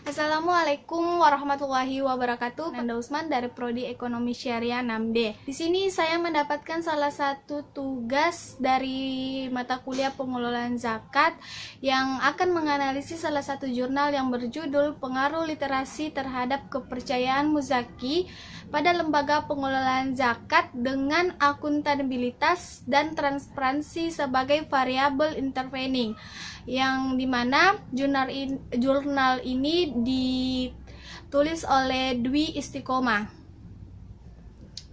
Assalamualaikum warahmatullahi wabarakatuh. Nanda Usman dari Prodi Ekonomi Syariah 6D. Di sini saya mendapatkan salah satu tugas dari mata kuliah pengelolaan zakat yang akan menganalisis salah satu jurnal yang berjudul Pengaruh Literasi Terhadap Kepercayaan Muzaki pada Lembaga Pengelolaan Zakat dengan Akuntabilitas dan Transparansi sebagai Variabel Intervening, yang dimana jurnal ini ditulis oleh Dwi Istiqomah.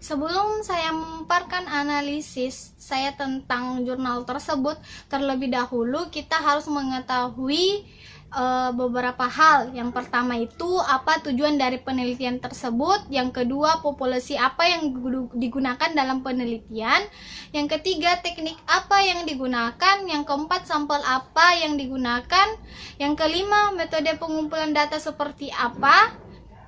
Sebelum saya memaparkan analisis saya tentang jurnal tersebut, terlebih dahulu kita harus mengetahui beberapa hal. Yang pertama itu apa tujuan dari penelitian tersebut, yang kedua populasi apa yang digunakan dalam penelitian, yang ketiga teknik apa yang digunakan, yang keempat sampel apa yang digunakan, yang kelima metode pengumpulan data seperti apa,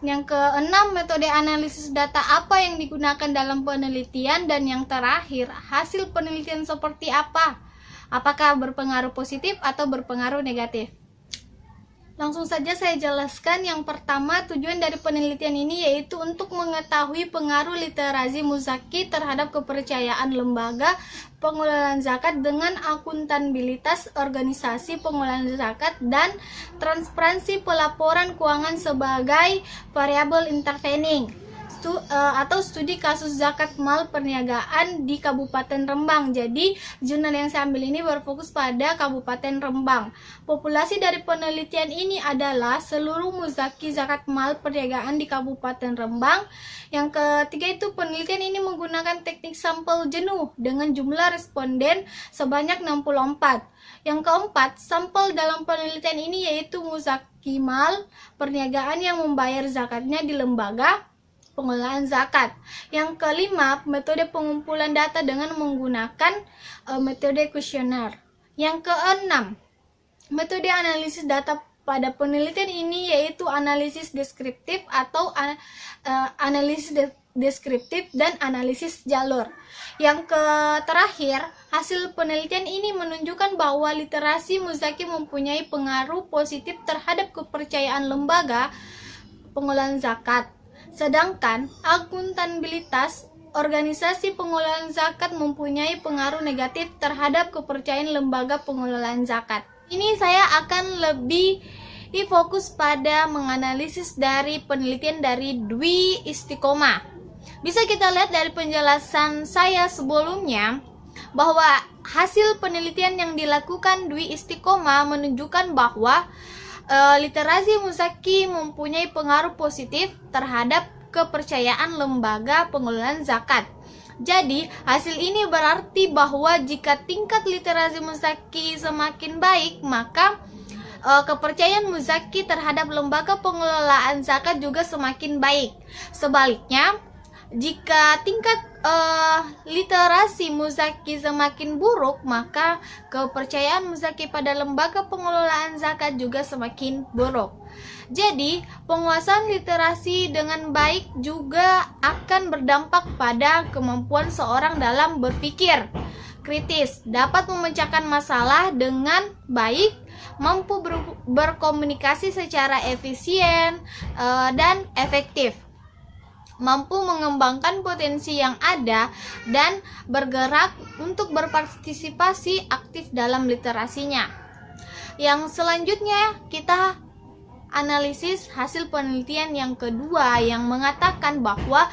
yang keenam metode analisis data apa yang digunakan dalam penelitian, dan yang terakhir hasil penelitian seperti apa, apakah berpengaruh positif atau berpengaruh negatif. Langsung saja saya jelaskan. Yang pertama, tujuan dari penelitian ini yaitu untuk mengetahui pengaruh literasi muzaki terhadap kepercayaan lembaga pengelolaan zakat dengan akuntabilitas organisasi pengelolaan zakat dan transparansi pelaporan keuangan sebagai variabel intervening atau studi kasus zakat mal perniagaan di Kabupaten Rembang. Jadi jurnal yang saya ambil ini berfokus pada Kabupaten Rembang. Populasi dari penelitian ini adalah seluruh muzaki zakat mal perniagaan di Kabupaten Rembang. Yang ketiga itu penelitian ini menggunakan teknik sampel jenuh dengan jumlah responden sebanyak 64. Yang keempat, sampel dalam penelitian ini yaitu muzaki mal perniagaan yang membayar zakatnya di lembaga pengelolaan zakat. Yang kelima, metode pengumpulan data dengan menggunakan metode kuesioner. Yang keenam, metode analisis data pada penelitian ini yaitu analisis deskriptif atau analisis deskriptif dan analisis jalur. Yang terakhir, hasil penelitian ini menunjukkan bahwa literasi muzaki mempunyai pengaruh positif terhadap kepercayaan lembaga pengelolaan zakat. Sedangkan akuntabilitas organisasi pengelolaan zakat mempunyai pengaruh negatif terhadap kepercayaan lembaga pengelolaan zakat. Ini saya akan lebih fokus pada menganalisis dari penelitian dari Dwi Istiqomah. Bisa kita lihat dari penjelasan saya sebelumnya bahwa hasil penelitian yang dilakukan Dwi Istiqomah menunjukkan bahwa literasi muzaki mempunyai pengaruh positif terhadap kepercayaan lembaga pengelolaan zakat. Jadi, hasil ini berarti bahwa jika tingkat literasi muzaki semakin baik, maka kepercayaan muzaki terhadap lembaga pengelolaan zakat juga semakin baik. Sebaliknya, jika tingkat literasi muzaki semakin buruk, maka kepercayaan muzaki pada lembaga pengelolaan zakat juga semakin buruk. Jadi, penguasaan literasi dengan baik juga akan berdampak pada kemampuan seorang dalam berpikir kritis, dapat memecahkan masalah dengan baik, mampu berkomunikasi secara efisien dan efektif, mampu mengembangkan potensi yang ada, dan bergerak untuk berpartisipasi aktif dalam literasinya. Yang selanjutnya kita analisis hasil penelitian yang kedua yang mengatakan bahwa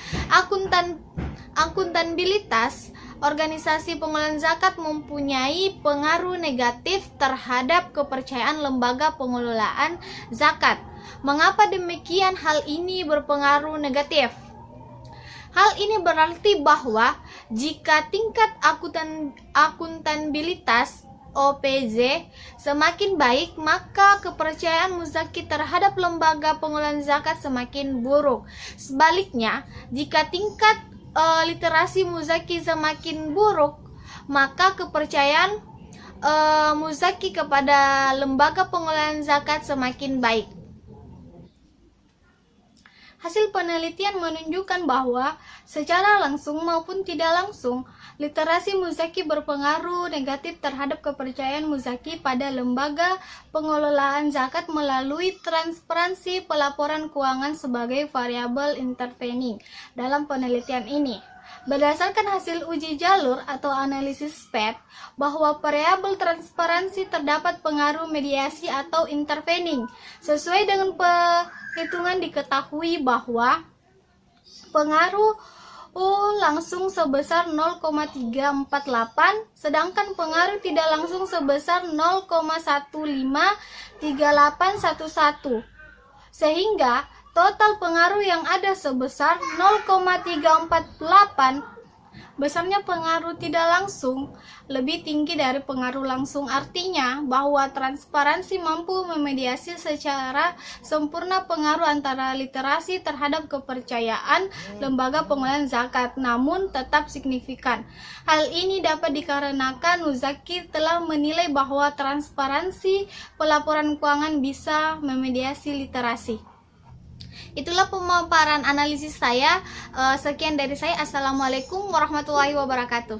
akuntabilitas organisasi pengelolaan zakat mempunyai pengaruh negatif terhadap kepercayaan lembaga pengelolaan zakat. Mengapa demikian hal ini berpengaruh negatif? Hal ini berarti bahwa jika tingkat akuntabilitas OPZ semakin baik, maka kepercayaan muzaki terhadap lembaga pengelolaan zakat semakin buruk. Sebaliknya, jika tingkat literasi muzaki semakin buruk, maka kepercayaan muzaki kepada lembaga pengelolaan zakat semakin baik. Hasil penelitian menunjukkan bahwa secara langsung maupun tidak langsung, literasi muzaki berpengaruh negatif terhadap kepercayaan muzaki pada lembaga pengelolaan zakat melalui transparansi pelaporan keuangan sebagai variabel intervening. Dalam penelitian ini, berdasarkan hasil uji jalur atau analisis SPED, bahwa variabel transparansi terdapat pengaruh mediasi atau intervening. Sesuai dengan perhitungan diketahui bahwa pengaruh langsung sebesar 0,348, sedangkan pengaruh tidak langsung sebesar 0,153811. Sehingga total pengaruh yang ada sebesar 0,348. Besarnya pengaruh tidak langsung lebih tinggi dari pengaruh langsung, artinya bahwa transparansi mampu memediasi secara sempurna pengaruh antara literasi terhadap kepercayaan lembaga pengelolaan zakat, namun tetap signifikan. Hal ini dapat dikarenakan muzaki telah menilai bahwa transparansi pelaporan keuangan bisa memediasi literasi. Itulah pemaparan analisis saya. Sekian dari saya. Assalamualaikum warahmatullahi wabarakatuh.